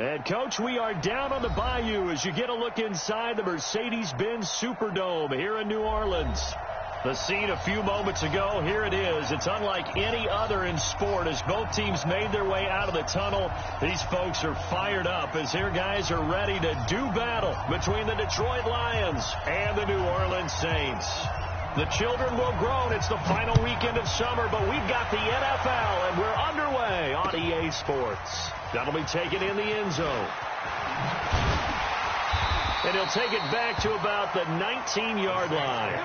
And, Coach, we are down on the bayou as you get a look inside the Mercedes-Benz Superdome here in New Orleans. The scene a few moments ago, here it is. It's unlike any other in sport as both teams made their way out of the tunnel. These folks are fired up as their guys are ready to do battle between the Detroit Lions and the New Orleans Saints. The children will groan. It's the final weekend of summer, but we've got the NFL, and we're underway on EA Sports. That'll be taken in the end zone. And he'll take it back to about the 19-yard line.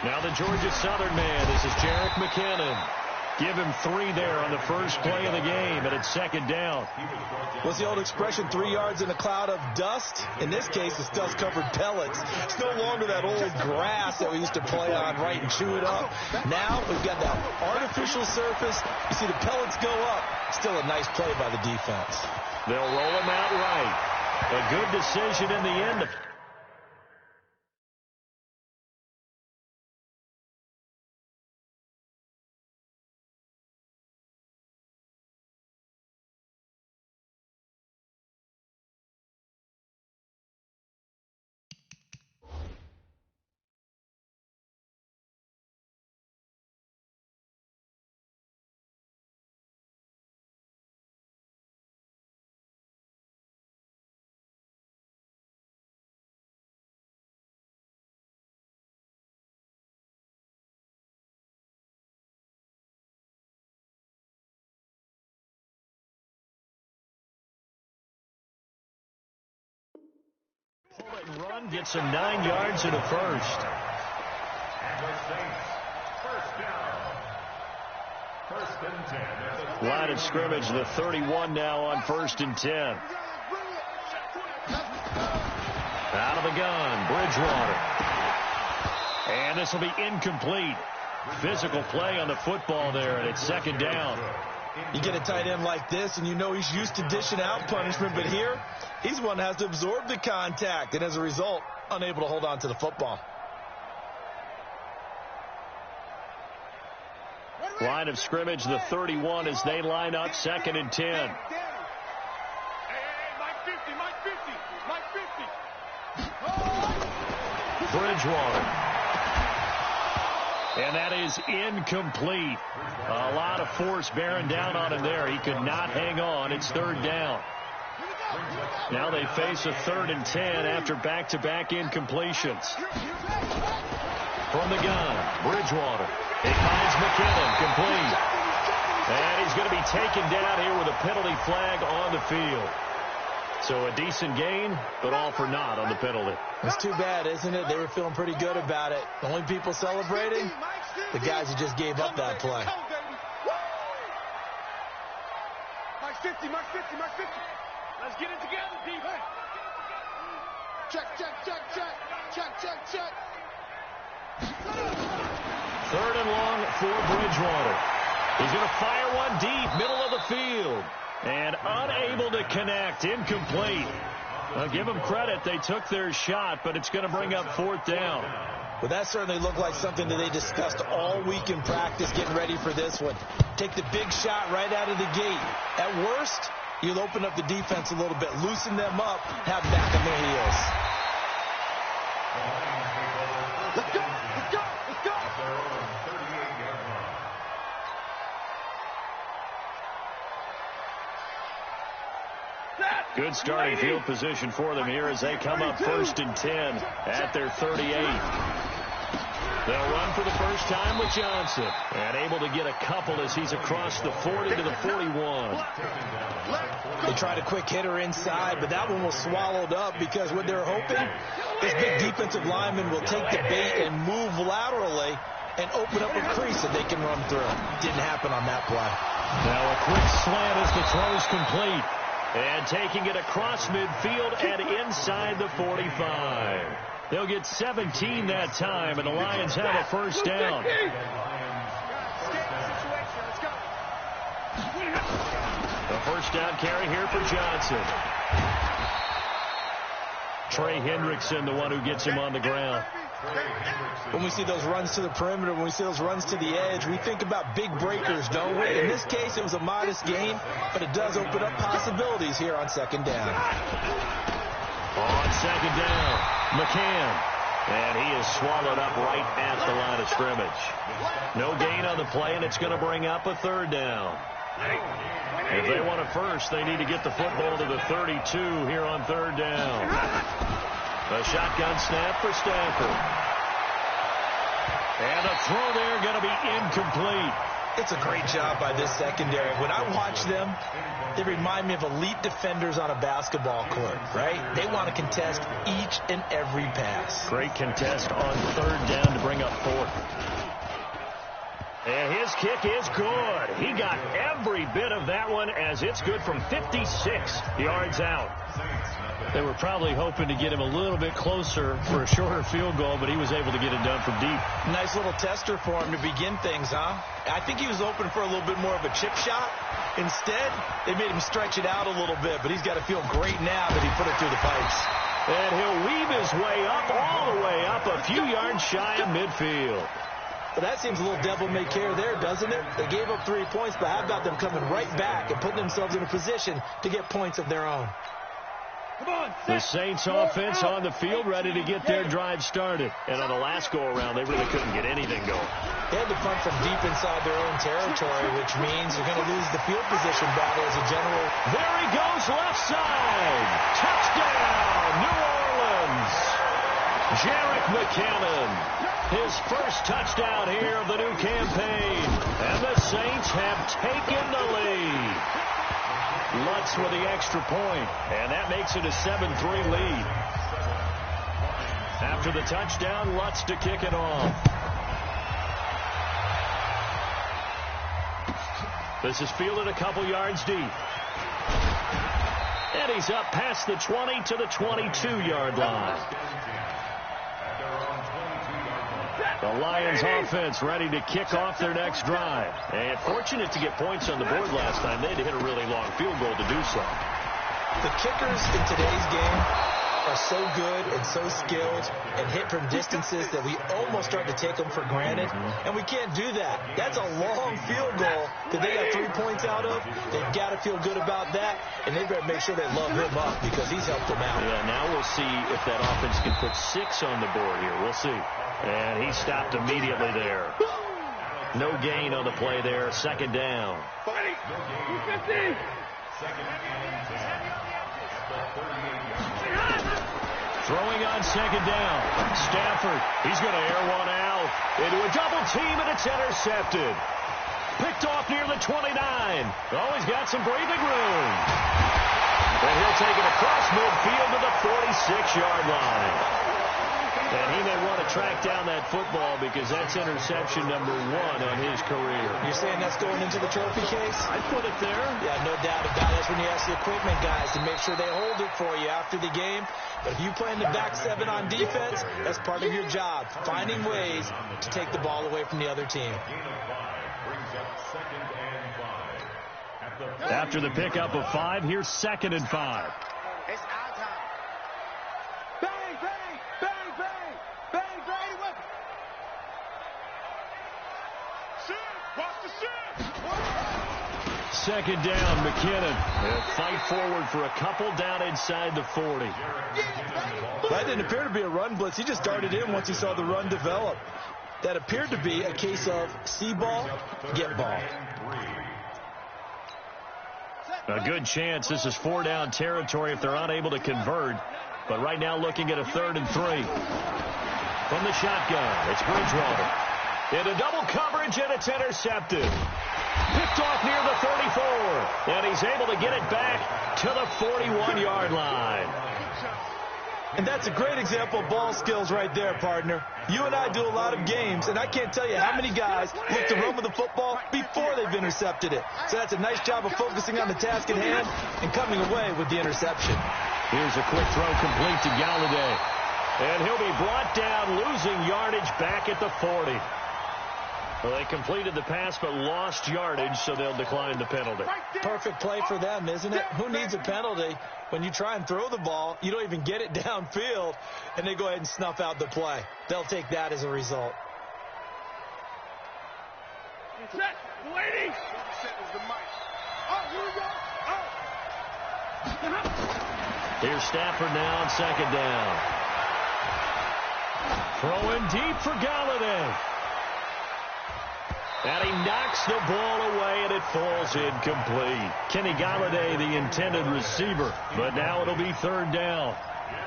Now the Georgia Southern man, this is Jerick McKinnon. Give him 3 there on the first play of the game, and it's second down. What's the old expression, 3 yards in a cloud of dust? In this case, it's dust-covered pellets. It's no longer that old grass that we used to play on, right, and chew it up. Now we've got that artificial surface. You see the pellets go up. Still a nice play by the defense. They'll roll him out right. A good decision in the end. Pull it and run, get some 9 yards in the first. Line of scrimmage, the 31 now on 1st and 10. Out of the gun, Bridgewater. And this will be incomplete. Physical play on the football there, and it's second down. You get a tight end like this, and you know he's used to dishing out punishment, but here, he's one that has to absorb the contact, and as a result, unable to hold on to the football. Line of scrimmage, the 31, as they line up 2nd and 10. Bridgewater. And that is incomplete. A lot of force bearing down on him there. He could not hang on. It's 3rd down. Now they face a 3rd and 10 after back-to-back incompletions. From the gun, Bridgewater. He finds McKinnon, complete. And he's going to be taken down here with a penalty flag on the field. So a decent gain, but all for naught on the penalty. It's too bad, isn't it? They were feeling pretty good about it. The only people celebrating, the guys who just gave up that play. Mike 50, Mike 50, Mike 50. Let's get it together, defense. Check, check, check, check. Check, check, check. 3rd and long for Bridgewater. He's going to fire one deep, middle of the field. And unable to connect, incomplete. I'll give them credit. They took their shot, but it's going to bring up 4th down. Well, that certainly looked like something that they discussed all week in practice, getting ready for this one. Take the big shot right out of the gate. At worst, you'll open up the defense a little bit, loosen them up, have back on their heels. Let's go, let's go, let's go. Good starting field position for them here as they come up 1st and 10 at their 38. They'll run for the first time with Johnson. And able to get a couple as he's across the 40 to the 41. They tried a quick hitter inside, but that one was swallowed up because what they're hoping, this big defensive lineman will take the bait and move laterally and open up a crease that they can run through. Didn't happen on that play. Now a quick slant as the throw's complete. And taking it across midfield and inside the 45. They'll get 17 that time, and the Lions have a first down. The first down carry here for Johnson. Trey Hendrickson, the one who gets him on the ground. When we see those runs to the perimeter, when we see those runs to the edge, we think about big breakers, don't we? In this case, it was a modest gain, but it does open up possibilities here on second down. On second down, McCann. And he is swallowed up right at the line of scrimmage. No gain on the play, and it's going to bring up a third down. If they want a first, they need to get the football to the 32 here on third down. A shotgun snap for Stafford. And a throw there going to be incomplete. It's a great job by this secondary. When I watch them, they remind me of elite defenders on a basketball court, right? They want to contest each and every pass. Great contest on third down to bring up fourth. And his kick is good. He got every bit of that one as it's good from 56 yards out. They were probably hoping to get him a little bit closer for a shorter field goal, but he was able to get it done from deep. Nice little tester for him to begin things, huh? I think he was open for a little bit more of a chip shot. Instead, they made him stretch it out a little bit, but he's got to feel great now that he put it through the pipes. And he'll weave his way up, all the way up, a few yards shy of midfield. Well, that seems a little devil-may-care there, doesn't it? They gave up 3 points, but how about them coming right back and putting themselves in a position to get points of their own? The Saints offense on the field, ready to get their drive started. And on the last go-around, they really couldn't get anything going. They had to punt from deep inside their own territory, which means they're going to lose the field position battle as a general. There he goes, left side. Touchdown, New Orleans. Jerick McKinnon, his first touchdown here of the new campaign. And the Saints have taken the lead. Lutz with the extra point, and that makes it a 7-3 lead. After the touchdown, Lutz to kick it off. This is fielded a couple yards deep. And he's up past the 20 to the 22-yard line. The Lions offense ready to kick off their next drive. And fortunate to get points on the board last time. They had to hit a really long field goal to do so. The kickers in today's game are so good and so skilled and hit from distances that we almost start to take them for granted. And we can't do that. That's a long field goal that they got 3 points out of. They've got to feel good about that. And they better make sure they love him up because he's helped them out. Yeah, now we'll see if that offense can put 6 on the board here. We'll see. And he stopped immediately there. No gain on the play there. Second down. Throwing on second down. Stafford, he's going to air one out into a double team, and it's intercepted. Picked off near the 29. Oh, he's got some breathing room. And he'll take it across midfield to the 46-yard line. And he may want to track down that football because that's interception number 1 on his career. You're saying that's going into the trophy case? I'd put it there. Yeah, no doubt about it. That's when you ask the equipment guys to make sure they hold it for you after the game. But if you play in the back 7 on defense, that's part of your job, finding ways to take the ball away from the other team. After the pickup of 5, here's 2nd and 5. It's our time. Bang, bang, bang, bang, bang, bang, what? Shoot, watch the shoot. Second down, McKinnon. They'll fight forward for a couple down inside the 40. That didn't appear to be a run blitz. He just darted in once he saw the run develop. That appeared to be a case of see ball, get ball. A good chance this is 4-down territory if they're unable to convert. But right now looking at a 3rd and 3. From the shotgun, it's Bridgewater. Into double coverage, and it's intercepted. Picked off near the 34. And he's able to get it back to the 41-yard line. And that's a great example of ball skills right there, partner. You and I do a lot of games, and I can't tell you how many guys look to run with the football before they've intercepted it. So that's a nice job of focusing on the task at hand and coming away with the interception. Here's a quick throw complete to Galladay. And he'll be brought down, losing yardage back at the 40. Well, they completed the pass but lost yardage, so they'll decline the penalty. Perfect play for them, isn't it? Who needs a penalty when you try and throw the ball, you don't even get it downfield, and they go ahead and snuff out the play. They'll take that as a result. Set, lady. Oh, here we go. Oh. Here's Stafford now on second down. Throwing deep for Galladay. And he knocks the ball away, and it falls incomplete. Kenny Galladay, the intended receiver, but now it'll be third down.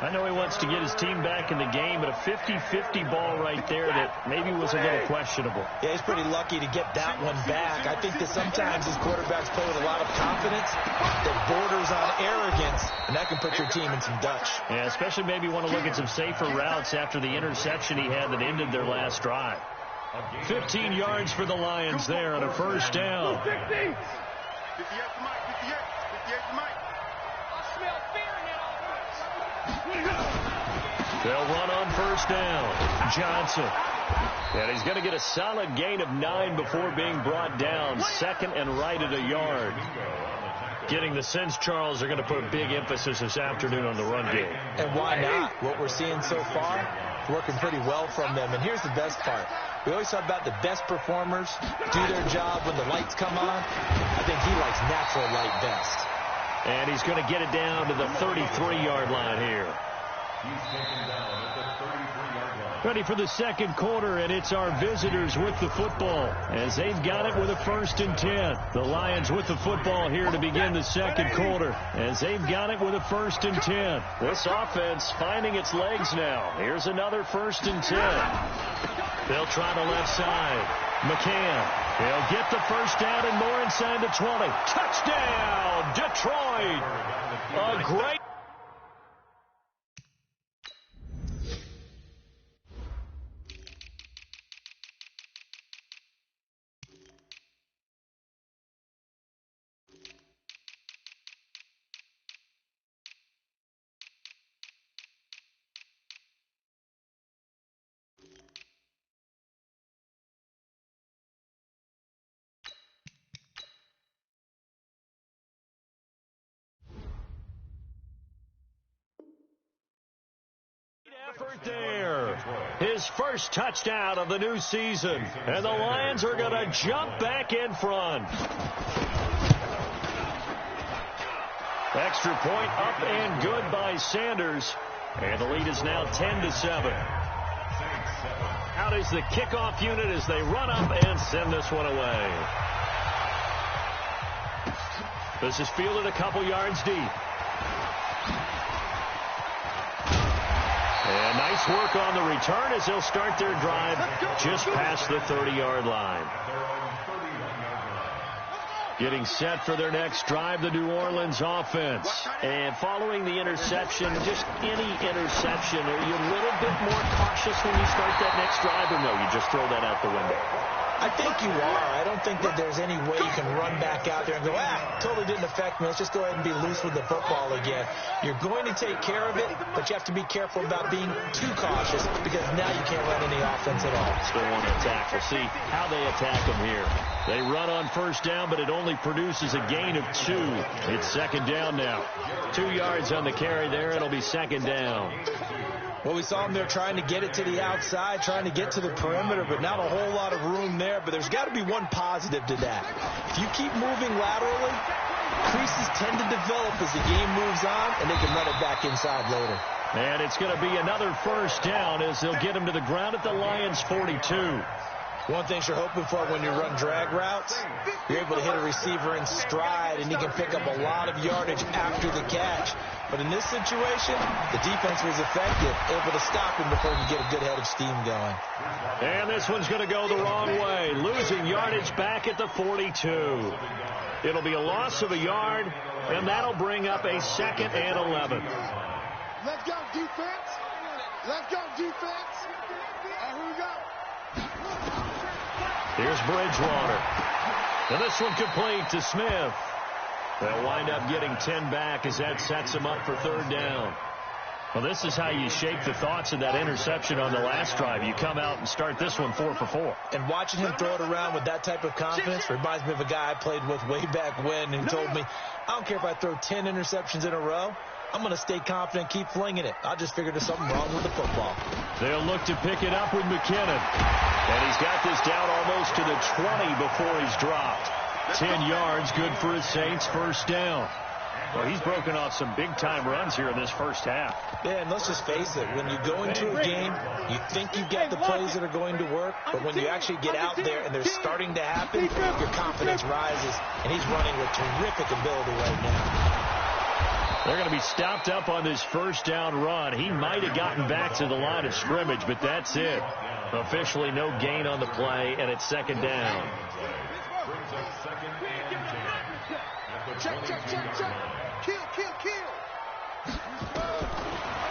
I know he wants to get his team back in the game, but a 50-50 ball right there that maybe was a little questionable. Yeah, he's pretty lucky to get that one back. I think that sometimes his quarterbacks play with a lot of confidence that borders on arrogance, and that can put your team in some Dutch. Yeah, especially maybe want to look at some safer routes after the interception he had that ended their last drive. 15 yards for the Lions there on a first down. 58 to Mike, 58 to Mike. I smell fear in that offense. They'll run on first down. Johnson. And he's going to get a solid gain of 9 before being brought down. Second and right at a yard. Getting the sense, Charles, are going to put a big emphasis this afternoon on the run game. And why not? What we're seeing so far, working pretty well from them. And here's the best part. We always talk about the best performers do their job when the lights come on. I think he likes natural light best. And he's going to get it down to the 33-yard line here. Ready for the second quarter, and it's our visitors with the football as they've got it with a 1st and 10. The Lions with the football here to begin the second quarter as they've got it with a 1st and 10. This offense finding its legs now. Here's another 1st and 10. They'll try the left side. McCann. He'll get the first down and more inside the 20. Touchdown, Detroit. A great. Effort there. His first touchdown of the new season. And the Lions are going to jump back in front. Extra point up and good by Sanders. And the lead is now 10-7. Out is the kickoff unit as they run up and send this one away. This is fielded a couple yards deep. And nice work on the return as they'll start their drive just past the 30-yard line. Getting set for their next drive, the New Orleans offense. And following the interception, just any interception, are you a little bit more cautious when you start that next drive, or no, you just throw that out the window? I think you are. I don't think that there's any way you can run back out there and go, totally didn't affect me. Let's just go ahead and be loose with the football again. You're going to take care of it, but you have to be careful about being too cautious because now you can't run any offense at all. Still want to attack. We'll see how they attack them here. They run on first down, but it only produces a gain of 2. It's second down now. 2 yards on the carry there. It'll be second down. Well, we saw them there trying to get it to the outside, trying to get to the perimeter, but not a whole lot of room there. But there's got to be one positive to that. If you keep moving laterally, creases tend to develop as the game moves on, and they can run it back inside later. And it's going to be another first down as they'll get him to the ground at the Lions' 42. One thing you're hoping for when you run drag routes, you're able to hit a receiver in stride, and he can pick up a lot of yardage after the catch. But in this situation, the defense was effective, able to stop him before he could get a good head of steam going. And this one's going to go the wrong way, losing yardage back at the 42. It'll be a loss of a yard, and that'll bring up a 2nd and 11. Let's go, defense. Let's go, defense. Here we go. Here's Bridgewater. And this one complete to Smith. They'll wind up getting 10 back as that sets them up for third down. Well, this is how you shape the thoughts of that interception on the last drive. You come out and start this one 4 for 4. And watching him throw it around with that type of confidence reminds me of a guy I played with way back when who told me, I don't care if I throw 10 interceptions in a row. I'm going to stay confident, keep flinging it. I just figured there's something wrong with the football. They'll look to pick it up with McKinnon. And he's got this down almost to the 20 before he's dropped. 10 yards, good for his Saints, first down. Well, he's broken off some big-time runs here in this first half. Yeah, and let's just face it. When you go into a game, you think you've got the plays that are going to work, but when you actually get out there and they're starting to happen, your confidence rises, and he's running with terrific ability right now. They're going to be stopped up on this first down run. He might have gotten back to the line of scrimmage, but that's it. Officially no gain on the play, and it's second down. Check. Kill.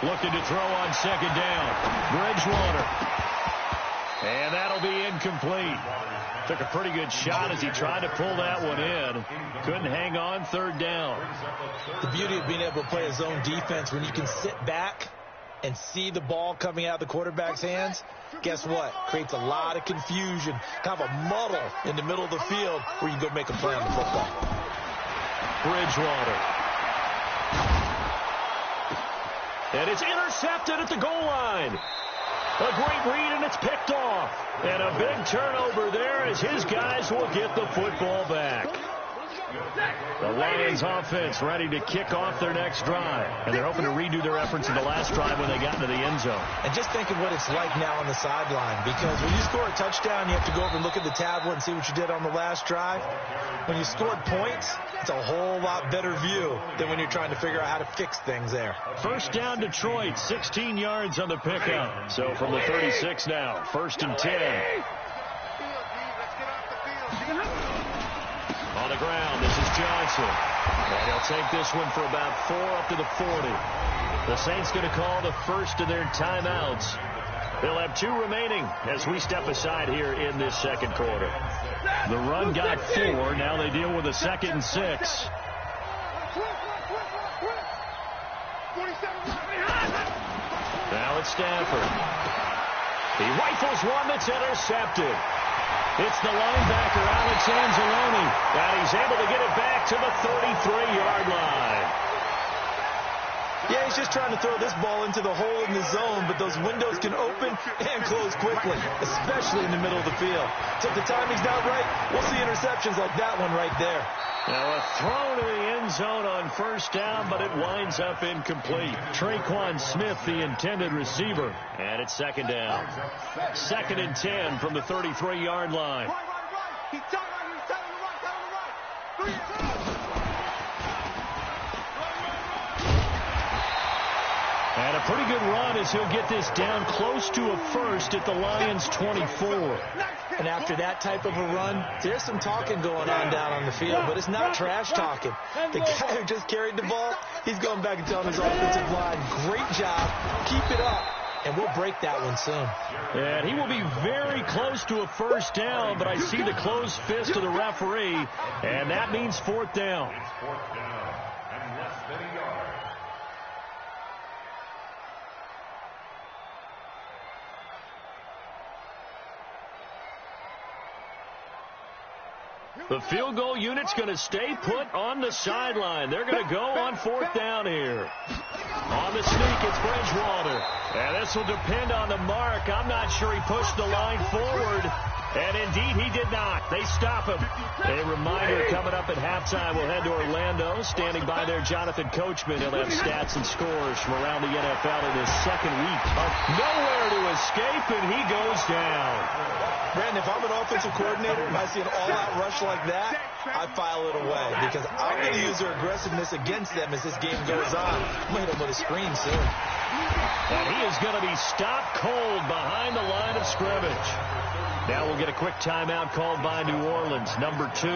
Looking to throw on second down. Bridgewater. And that'll be incomplete. Took a pretty good shot as he tried to pull that one in. Couldn't hang on, third down. The beauty of being able to play a zone defense when you can sit back and see the ball coming out of the quarterback's hands, guess what? Creates a lot of confusion, kind of a muddle in the middle of the field where you can go make a play on the football. Bridgewater. And it's intercepted at the goal line. A great read, and it's picked off. And a big turnover there as his guys will get the football back. The Lions offense ready to kick off their next drive. And they're hoping to redo their efforts in the last drive when they got into the end zone. And just think of what it's like now on the sideline. Because when you score a touchdown, you have to go over and look at the tablet and see what you did on the last drive. When you scored points, it's a whole lot better view than when you're trying to figure out how to fix things there. First down Detroit, 16 yards on the pickup. So from the 36 now, 1st and 10. On the ground, this is Johnson. And he'll take this one for about 4 up to the 40. The Saints going to call the first of their timeouts. They'll have 2 remaining as we step aside here in this second quarter. The run got 4. Now they deal with a 2nd and 6. Now it's Stafford. He rifles one that's intercepted. It's the linebacker, Alex Anzalone, and he's able to get it back to the 33-yard line. Yeah, he's just trying to throw this ball into the hole in the zone, but those windows can open and close quickly, especially in the middle of the field. So if the timing's not right, we'll see interceptions like that one right there. Now a throw to the end zone on first down, but it winds up incomplete. Traquan Smith, the intended receiver, and it's second down. 2nd and 10 from the 33-yard line. He's telling the right. And a pretty good run as he'll get this down close to a first at the Lions' 24. And after that type of a run, there's some talking going on down on the field, but it's not trash talking. The guy who just carried the ball, he's going back and telling his offensive line, great job, keep it up, and we'll break that one soon. And he will be very close to a first down, but I see the closed fist of the referee, and that means 4th down. The field goal unit's going to stay put on the sideline. They're going to go on 4th down here. On the sneak, it's Bridgewater. And this will depend on the mark. I'm not sure he pushed the line forward. And indeed, he did not. They stop him. A reminder coming up at halftime. We'll head to Orlando. Standing by there, Jonathan Coachman. He'll have stats and scores from around the NFL in his second week. Nowhere to escape, and he goes down. Brandon, if I'm an offensive coordinator and I see an all-out rush like that, I file it away because I'm going to use their aggressiveness against them as this game goes on. I'm going to hit them with a screen soon. And he is going to be stopped cold behind the line of scrimmage. Now we'll get a quick timeout called by New Orleans, number 2,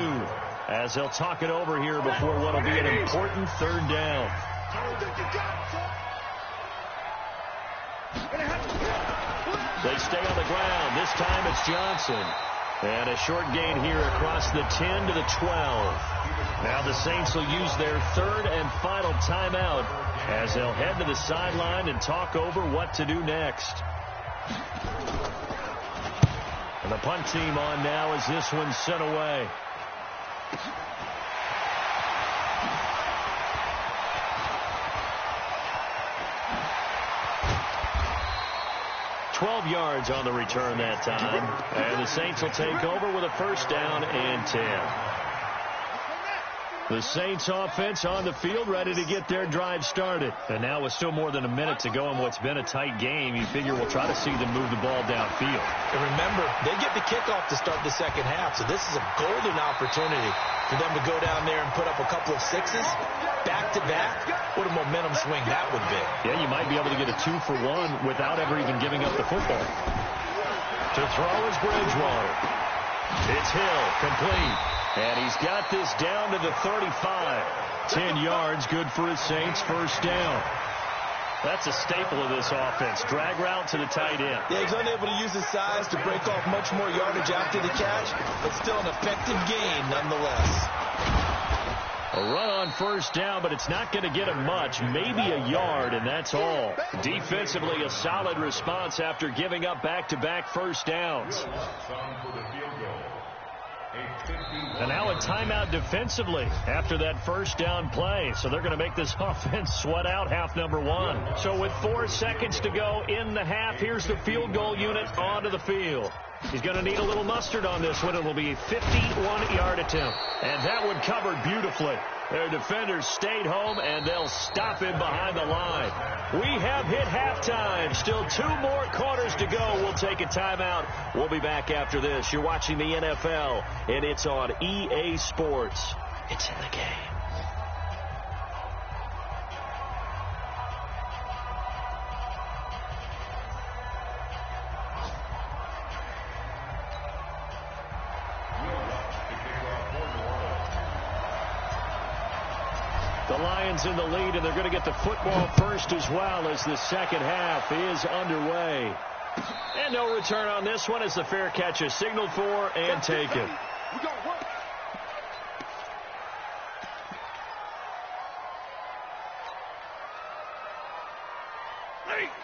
as they'll talk it over here before what will be an important 3rd down. They stay on the ground. This time it's Johnson. And a short gain here across the 10 to the 12. Now the Saints will use their 3rd and final timeout as they'll head to the sideline and talk over what to do next. And the punt team on now as this one's sent away. 12 yards on the return that time. And the Saints will take over with a first down and 10. The Saints offense on the field ready to get their drive started. And now with still more than a minute to go in what's been a tight game, you figure we'll try to see them move the ball downfield. And remember, they get the kickoff to start the second half, so this is a golden opportunity for them to go down there and put up a couple of sixes back-to-back. What a momentum swing that would be. Yeah, you might be able to get a 2-for-1 without ever even giving up the football. To throw is Bridgewater. It's Hill, complete. And he's got this down to the 35. 10 yards, good for his Saints, first down. That's a staple of this offense. Drag route to the tight end. Yeah, he's unable to use his size to break off much more yardage after the catch, but still an effective gain nonetheless. A run on first down, but it's not going to get him much. Maybe a yard, and that's all. Defensively, a solid response after giving up back-to-back first downs. And now a timeout defensively after that first down play. So they're going to make this offense sweat out half number one. So with 4 seconds to go in the half, here's the field goal unit onto the field. He's going to need a little mustard on this one. It will be a 51-yard attempt. And that one covered beautifully. Their defenders stayed home, and they'll stop him behind the line. We have hit halftime. Still 2 more quarters to go. We'll take a timeout. We'll be back after this. You're watching the NFL, and it's on EA Sports. It's in the game. The Lions in the lead, and they're going to get the football first as well as the second half is underway. And no return on this one as the fair catch is signaled for and taken.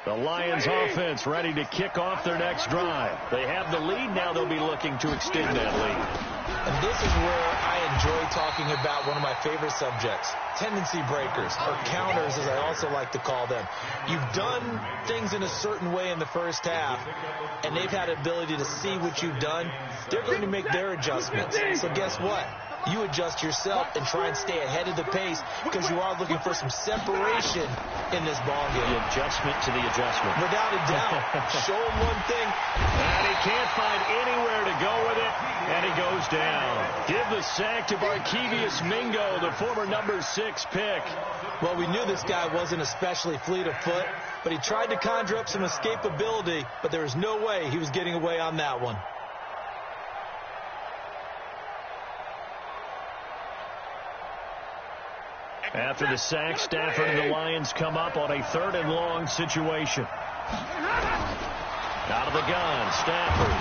The Lions offense ready to kick off their next drive. They have the lead. Now they'll be looking to extend that lead. And this is where I enjoy talking about one of my favorite subjects, tendency breakers, or counters as I also like to call them. You've done things in a certain way in the first half, and they've had the ability to see what you've done. They're going to make their adjustments. So guess what? You adjust yourself and try and stay ahead of the pace because you are looking for some separation in this ball game. The adjustment to the adjustment. Without a doubt. Show him one thing. And he can't find anywhere to go with it, and he goes down. Give the sack to Barkevious Mingo, the former number 6 pick. Well, we knew this guy wasn't especially fleet of foot, but he tried to conjure up some escapability, but there was no way he was getting away on that one. After the sack, Stafford and the Lions come up on a 3rd and long situation. Out of the gun, Stafford.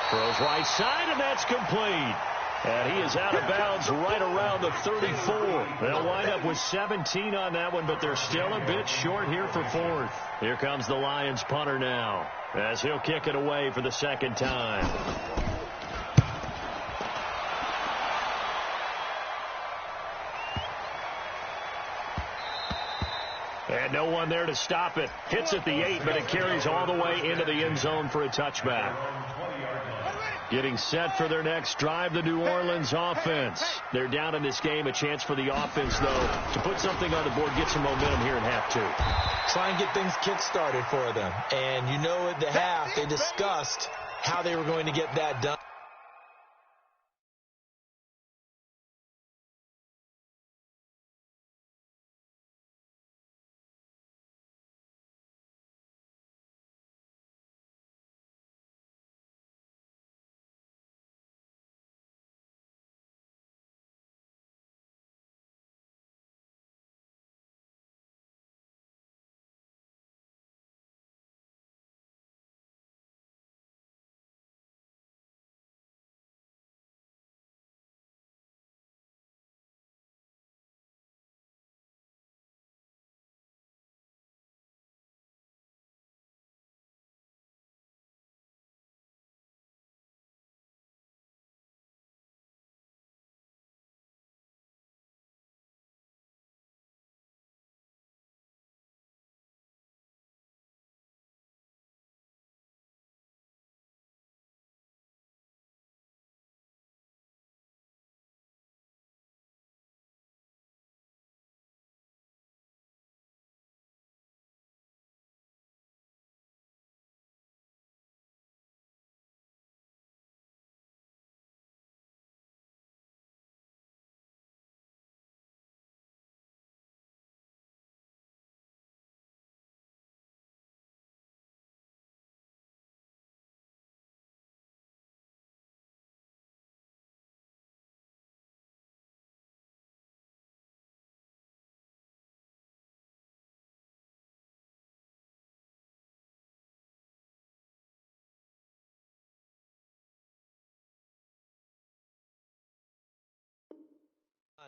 Throws right side, and that's complete. And he is out of bounds right around the 34. They'll wind up with 17 on that one, but they're still a bit short here for 4th. Here comes the Lions punter now, as he'll kick it away for the second time. And no one there to stop it. Hits at the 8, but it carries all the way into the end zone for a touchback. Getting set for their next drive, the New Orleans offense. They're down in this game. A chance for the offense, though, to put something on the board, get some momentum here in half 2. Try and get things kick-started for them. And you know at the half, they discussed how they were going to get that done.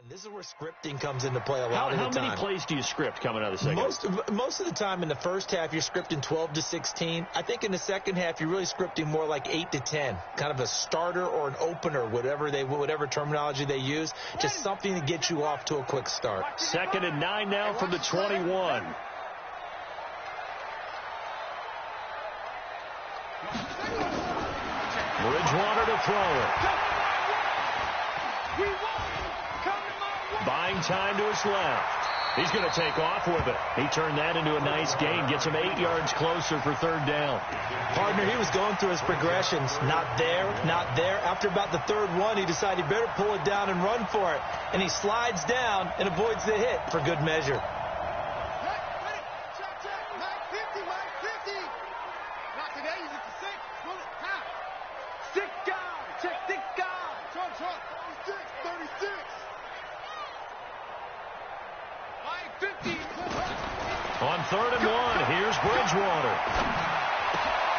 This is where scripting comes into play a lot of the time. How many plays do you script coming out of the second? Most of the time in the first half, you're scripting 12 to 16. I think in the second half, you're really scripting more like 8 to 10, kind of a starter or an opener, whatever terminology they use, just something to get you off to a quick start. 2nd and 9 now from the 21. Bridgewater to throw it. Buying time to his left. He's going to take off with it. He turned that into a nice gain. Gets him 8 yards closer for 3rd down. Partner, he was going through his progressions. Not there, not there. After about the 3rd one, he decided he better pull it down and run for it. And he slides down and avoids the hit for good measure. On 3rd and 1, here's Bridgewater.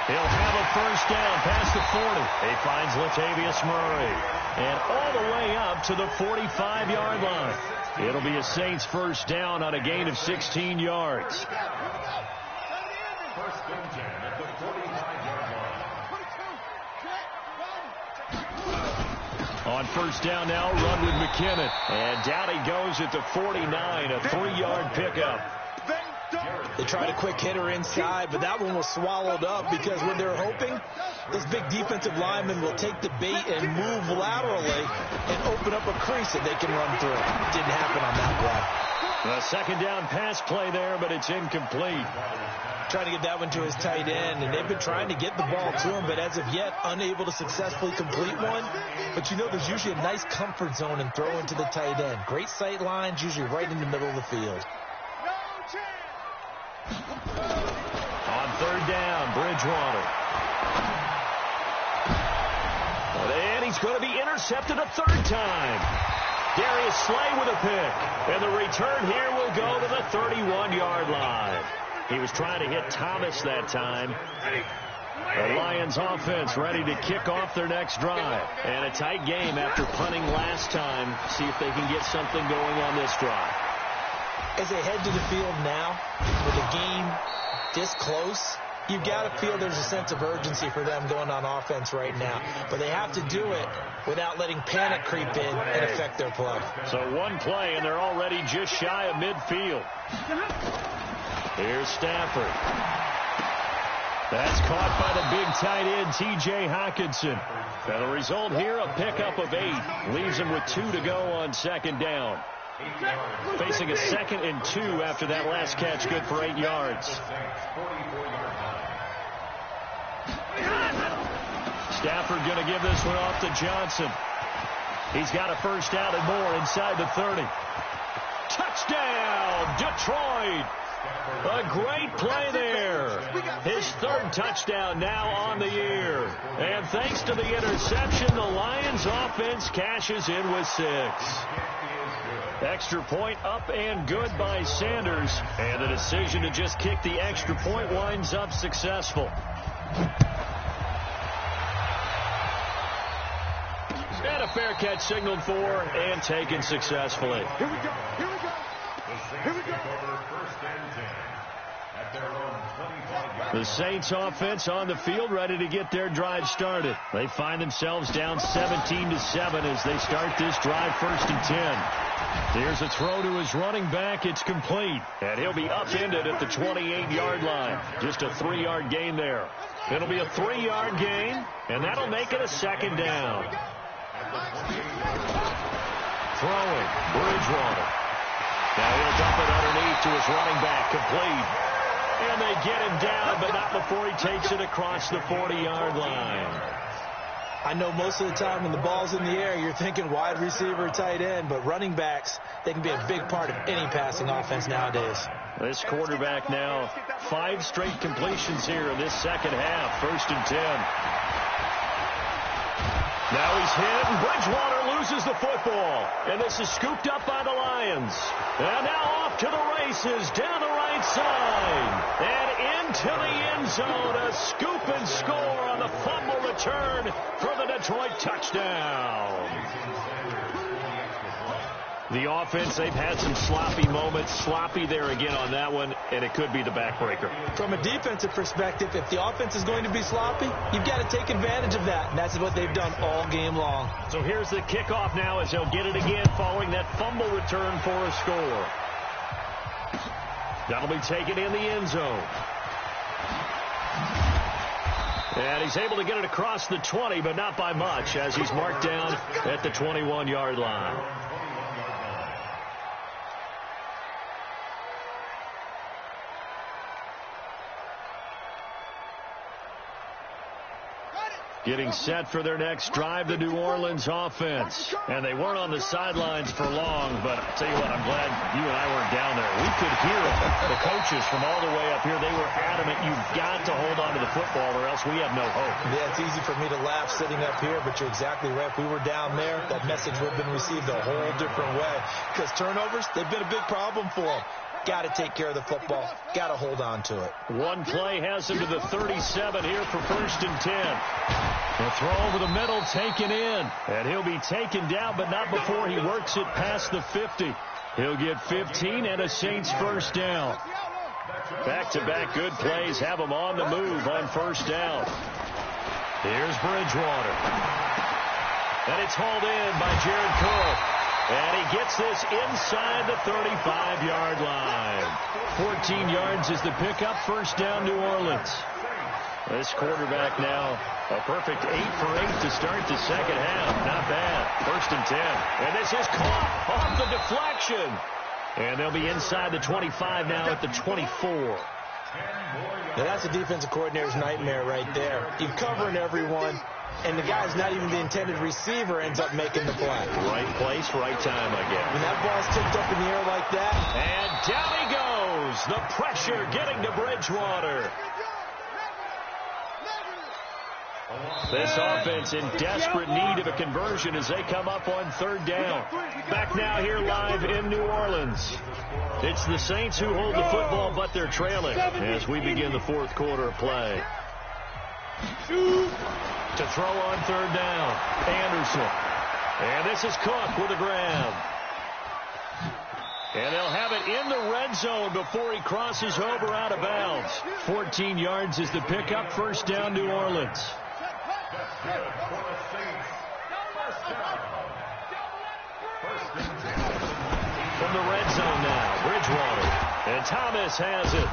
He'll have a 1st down past the 40. He finds Latavius Murray. And all the way up to the 45-yard line. It'll be a Saints 1st down on a gain of 16 yards. 1st and 10 at the 45-yard line. On 1st down now, run with McKinnon. And down he goes at the 49, a 3-yard pickup. They tried a quick hitter inside, but that one was swallowed up because when they're hoping, those big defensive linemen will take the bait and move laterally and open up a crease that they can run through. Didn't happen on that play. A 2nd down pass play there, but it's incomplete. Trying to get that one to his tight end, and they've been trying to get the ball to him, but as of yet, unable to successfully complete one. But you know there's usually a nice comfort zone in throwing to the tight end. Great sight lines, usually right in the middle of the field. On 3rd down, Bridgewater. And he's going to be intercepted a 3rd time. Darius Slay with a pick. And the return here will go to the 31-yard line. He was trying to hit Thomas that time. The Lions offense ready to kick off their next drive. And a tight game after punting last time. See if they can get something going on this drive. As they head to the field now, with the game this close, you've got to feel there's a sense of urgency for them going on offense right now. But they have to do it without letting panic creep in and affect their play. So one play, and they're already just shy of midfield. Here's Stafford. That's caught by the big tight end, T.J. Hockenson. And the result here, a pickup of 8. Leaves him with 2 to go on 2nd down. Facing a 2nd and 2 after that last catch, good for 8 yards. Stafford going to give this one off to Johnson. He's got a 1st down and more inside the 30. Touchdown, Detroit. A great play there. His 3rd touchdown now on the year. And thanks to the interception, the Lions offense cashes in with 6. Extra point up and good by Sanders. And the decision to just kick the extra point winds up successful. And a fair catch signaled for and taken successfully. Here we go. Here we go. Here we go. The Saints offense on the field ready to get their drive started. They find themselves down 17-7 as they start this drive 1st and 10. Here's a throw to his running back. It's complete. And he'll be upended at the 28-yard line. Just a 3-yard gain there. It'll be a 3-yard gain, and that'll make it a 2nd down. Throwing, Bridgewater. Now he'll dump it underneath to his running back, complete. And they get him down, but not before he takes it across the 40-yard line. I know most of the time when the ball's in the air, you're thinking wide receiver, tight end, but running backs, they can be a big part of any passing offense nowadays. This quarterback now, 5 straight completions here in this 2nd half, 1st and 10. Now he's hit, and Bridgewater loses the football. And this is scooped up by the Lions. And now off to the races, down the right side. And into the end zone, a scoop and score on the fumble return for the Detroit touchdown. The offense, they've had some sloppy moments. Sloppy there again on that one, and it could be the backbreaker. From a defensive perspective, if the offense is going to be sloppy, you've got to take advantage of that, and that's what they've done all game long. So here's the kickoff now as he'll get it again following that fumble return for a score. That'll be taken in the end zone. And he's able to get it across the 20, but not by much, as he's marked down at the 21-yard line. Getting set for their next drive, the New Orleans offense. And they weren't on the sidelines for long, but I'll tell you what, I'm glad you and I weren't down there. We could hear the coaches from all the way up here. They were adamant, you've got to hold on to the football or else we have no hope. Yeah, it's easy for me to laugh sitting up here, but you're exactly right. If we were down there, that message would have been received a whole different way. Because turnovers, they've been a big problem for them. Got to take care of the football. Got to hold on to it. One play has him to the 37 here for 1st and 10. The throw over the middle taken in. And he'll be taken down, but not before he works it past the 50. He'll get 15 and a Saints first down. Back-to-back good plays have him on the move on first down. Here's Bridgewater. And it's hauled in by Jared Cook. And he gets this inside the 35-yard line. 14 yards is the pickup. First down, New Orleans. This quarterback now a perfect 8 for 8 to start the second half. Not bad. 1st and 10. And this is caught off the deflection. And they'll be inside the 25 now at the 24. Now that's a defensive coordinator's nightmare right there. You're covering everyone, and the guy's not even the intended receiver ends up making the play. Right place, right time, I guess. When that ball's tipped up in the air like that. And down he goes. The pressure getting to Bridgewater. This offense in desperate need of a conversion as they come up on 3rd down. Back now here live in New Orleans. It's the Saints who hold the football, but they're trailing as we begin the 4th quarter of play. To throw on 3rd down, Anderson. And this is Cook with a grab. And they'll have it in the red zone before he crosses over out of bounds. 14 yards is the pickup. First down, New Orleans. From the red zone now, Bridgewater. And Thomas has it.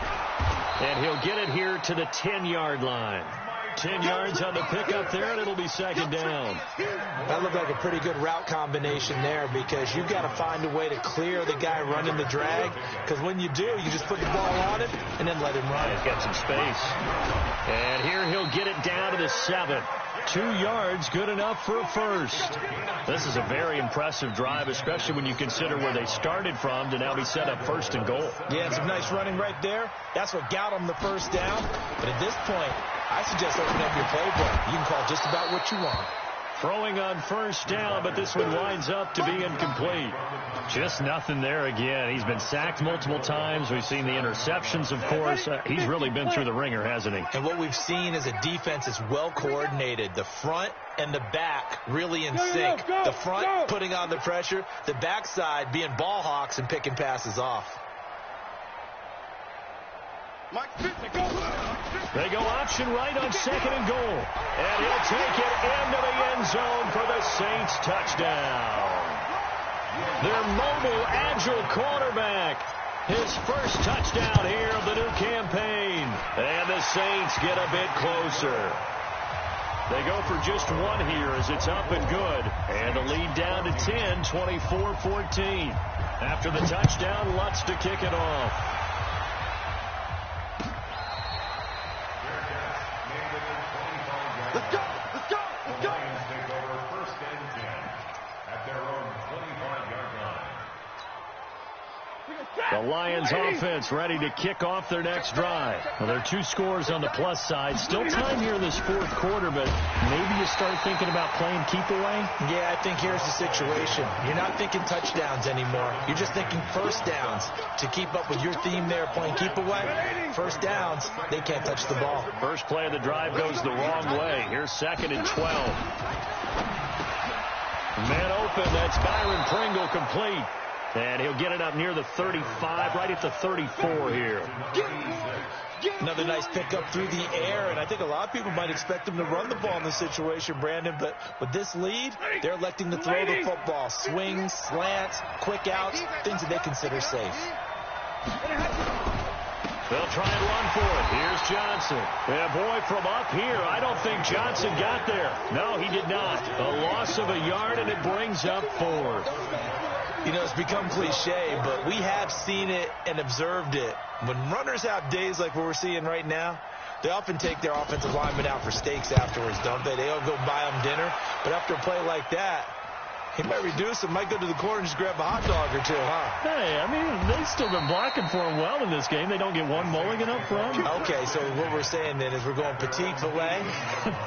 And he'll get it here to the 10-yard line. 10 yards on the pickup there, and it'll be 2nd down. That looked like a pretty good route combination there because you've got to find a way to clear the guy running the drag. Because when you do, you just put the ball on him and then let him run. He's got some space. And here he'll get it down to the 7. 2 yards, good enough for a first. This is a very impressive drive, especially when you consider where they started from to now be set up 1st and goal. Yeah, some nice running right there. That's what got them the first down. But at this point, I suggest opening up your playbook. You can call just about what you want. Throwing on 1st down, but this one winds up to be incomplete. Just nothing there again. He's been sacked multiple times. We've seen the interceptions, of course. He's really been through the ringer, hasn't he? And what we've seen is a defense that's well coordinated. The front and the back really in sync. The front putting on the pressure. The backside being ball hawks and picking passes off. They go option right on 2nd and goal. And he'll take it into the end zone for the Saints touchdown. Their mobile, agile quarterback. His first touchdown here of the new campaign. And the Saints get a bit closer. They go for just one here as it's up and good. And the lead down to 10, 24-14. After the touchdown, Lutz to kick it off. Let's go! Let's go! Let's go! Lions take over 1st and 10 at their own 25-yard line. The Lions offense ready to kick off their next drive. Well, there are 2 scores on the plus side. Still time here in this 4th quarter, but maybe you start thinking about playing keep away? Yeah, I think here's the situation. You're not thinking touchdowns anymore. You're just thinking 1st downs. To keep up with your theme there, playing keep away, 1st downs, they can't touch the ball. First play of the drive goes the wrong way. Here's 2nd and 12. Man open, that's Byron Pringle complete. And he'll get it up near the 35, right at the 34 here. Another nice pickup through the air, and I think a lot of people might expect him to run the ball in this situation, Brandon, but with this lead, they're electing to throw the football. Swings, slants, quick outs, things that they consider safe. They'll try and run for it. Here's Johnson. And boy, from up here, I don't think Johnson got there. No, he did not. A loss of a yard, and it brings up 4. You know, it's become cliche, but we have seen it and observed it. When runners have days like what we're seeing right now, they often take their offensive linemen out for steaks afterwards, don't they? They all go buy them dinner. But after a play like that, he might reduce it, might go to the corner and just grab a hot dog or two, huh? Hey, I mean, they've still been blocking for him well in this game. They don't get one mulligan up front. Okay, so what we're saying then is we're going petite filet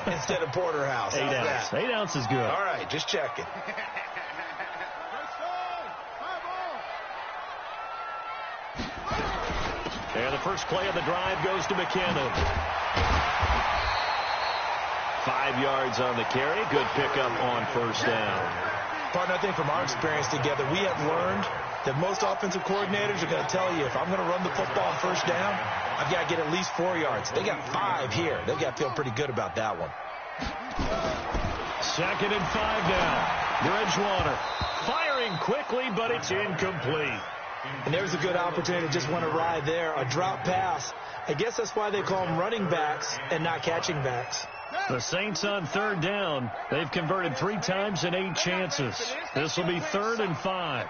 instead of porterhouse. 8 ounce. 8 ounce is good. All right, just checking. And the first play of the drive goes to McKinnon. 5 yards on the carry. Good pickup on first down. Partner, I think from our experience together, we have learned that most offensive coordinators are going to tell you, if I'm going to run the football on first down, I've got to get at least 4 yards. They got 5 here. They've got to feel pretty good about that one. 2nd and 5 now. Bridgewater firing quickly, but it's incomplete. And there's a good opportunity to just want to ride there. A drop pass. I guess that's why they call them running backs and not catching backs. The Saints on 3rd down. They've converted 3 times in 8 chances. This will be 3rd and 5.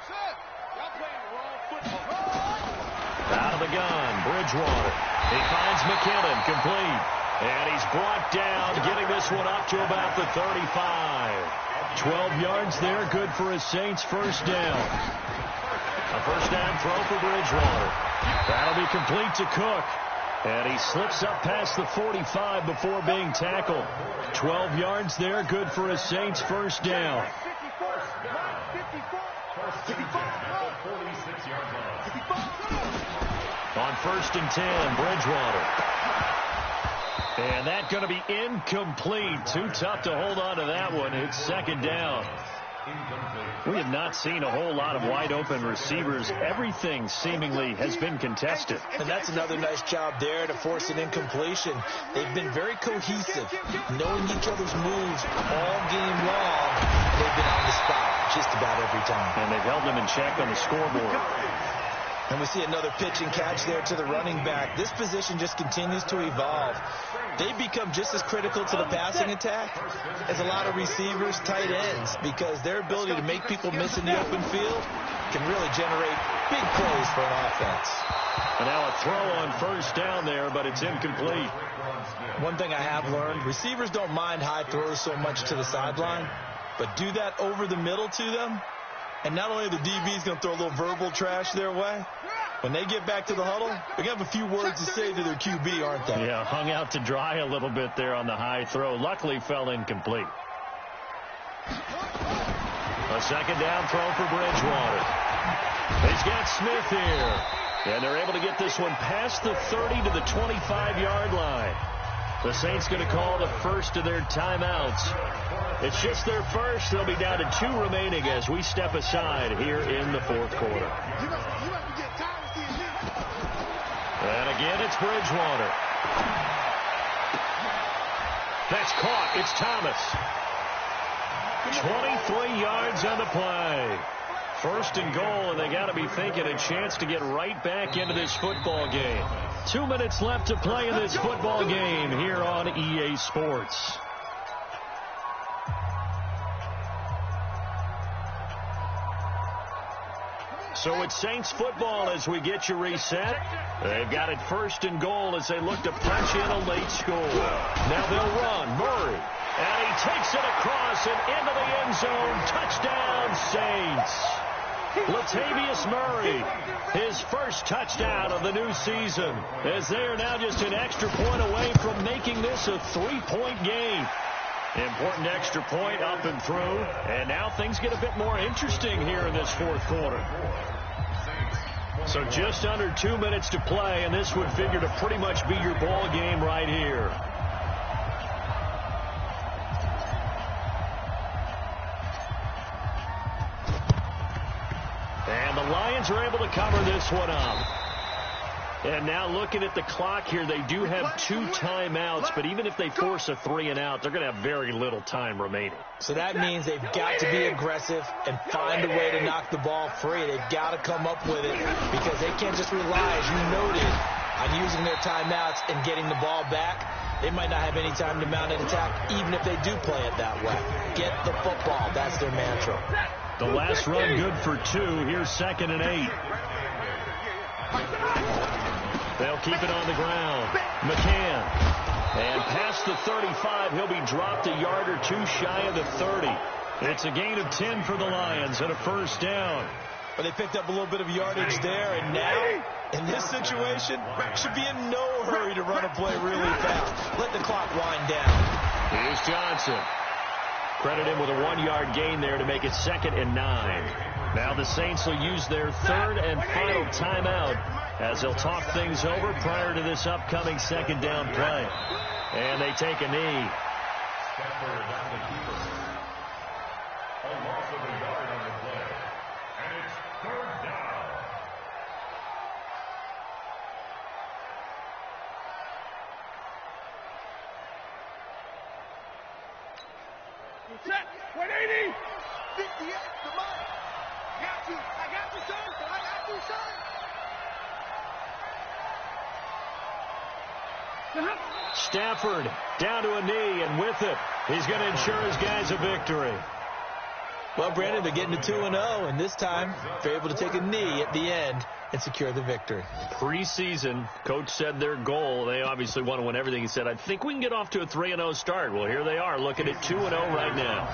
Out of the gun, Bridgewater. He finds McKinnon, complete. And he's brought down, getting this one up to about the 35. 12 yards there, good for a Saints first down. A first down throw for Bridgewater. That'll be complete to Cook. And he slips up past the 45 before being tackled. 12 yards there, good for a Saints first down. On 1st and 10, Bridgewater. And that's going to be incomplete. Too tough to hold on to that one. It's 2nd down. We have not seen a whole lot of wide-open receivers. Everything seemingly has been contested. And that's another nice job there to force an incompletion. They've been very cohesive, knowing each other's moves all game long. They've been on the spot just about every time. And they've held them in check on the scoreboard. And we see another pitch and catch there to the running back. This position just continues to evolve. They become just as critical to the passing attack as a lot of receivers, tight ends, because their ability to make people miss in the open field can really generate big plays for an offense. And now a throw on first down there, but it's incomplete. One thing I have learned, receivers don't mind high throws so much to the sideline, but do that over the middle to them, and not only the DB's going to throw a little verbal trash their way, when they get back to the huddle, they're going to have a few words to say to their QB, aren't they? Yeah, hung out to dry a little bit there on the high throw. Luckily fell incomplete. A 2nd down throw for Bridgewater. He's got Smith here. And they're able to get this one past the 30 to the 25-yard line. The Saints going to call the first of their timeouts. It's just their first. They'll be down to 2 remaining as we step aside here in the 4th quarter. And again, it's Bridgewater. That's caught. It's Thomas. 23 yards on the play. 1st and goal, and they got to be thinking a chance to get right back into this football game. 2 minutes left to play in this football game here on EA Sports. So it's Saints football as we get you reset. They've got it 1st and goal as they look to punch in a late score. Now they'll run. Murray. And he takes it across and into the end zone. Touchdown, Saints. Latavius Murray, his first touchdown of the new season, as they are now just an extra point away from making this a 3-point game. Important extra point up and through, and now things get a bit more interesting here in this 4th quarter. So just under 2 minutes to play, and this would figure to pretty much be your ball game right here. And the the Lions are able to cover this one up. And now looking at the clock here, they do have 2 timeouts, but even if they force a 3-and-out, they're going to have very little time remaining. So that means they've got to be aggressive and find a way to knock the ball free. They've got to come up with it because they can't just rely, as you noted, on using their timeouts and getting the ball back. They might not have any time to mount an attack, even if they do play it that way. Get the football. That's their mantra. The last run good for 2. Here's 2nd and 8. They'll keep it on the ground. McCann. And past the 35, he'll be dropped a yard or 2 shy of the 30. It's a gain of 10 for the Lions and a first down. But they picked up a little bit of yardage there, and now, in this situation, should be in no hurry to run a play really fast. Let the clock wind down. Here's Johnson. Credit him with a 1-yard gain there to make it 2nd and 9. Now the Saints will use their 3rd and final timeout as they'll talk things over prior to this upcoming 2nd down play. And they take a knee. A loss of a yard on the play. And it's 3rd down. Set. 180. 58. Come on. I got you, son. I got you, son. Stafford down to a knee, and with it, he's going to ensure his guys a victory. Well, Brandon, they're getting to 2-0, and this time they're able to take a knee at the end and secure the victory. Preseason, coach said their goal, they obviously want to win everything. He said, I think we can get off to a 3-0 start. Well, here they are looking at 2-0 right now.